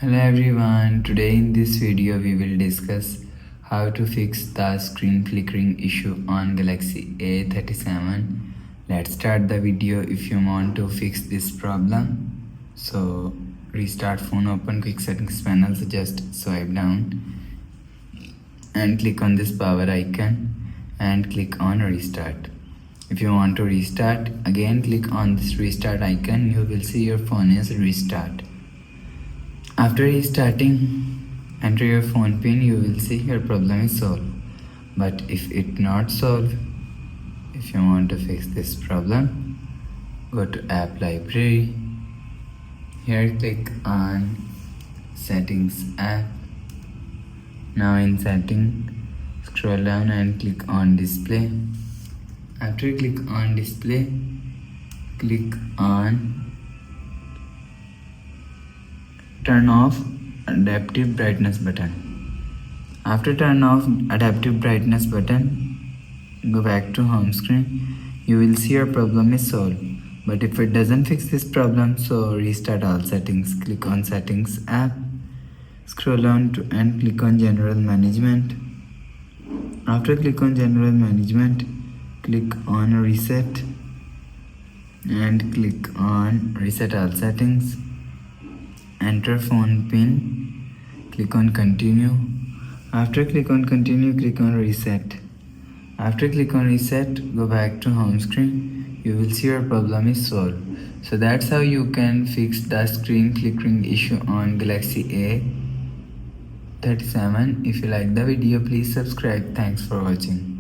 Hello everyone, today in this video we will discuss how to fix the screen flickering issue on Galaxy A37. Let's start the video. If you want to fix this problem, so restart phone, open quick settings panel, so just swipe down and click on this power icon and click on restart. If you want to restart, again click on this restart icon. You will see your phone is restart. After restarting, enter your phone pin. You will see your problem is solved. But if it not solved, if you want to fix this problem, go to app library. Here click on settings app. Now in setting, scroll down and click on display. After you click on display, click on turn off adaptive brightness button. After turn off adaptive brightness button, go back to home screen. You will see your problem is solved. But if it doesn't fix this problem, so restart all settings. Click on settings app, scroll down to and click on general management. After click on general management, click on reset and click on reset all settings. Enter phone pin, click on continue. After click on continue, click on reset. After click on reset, go back to home screen. You will see your problem is solved. So that's how you can fix the screen flickering issue on Galaxy A37. If you like the video, please subscribe. Thanks for watching.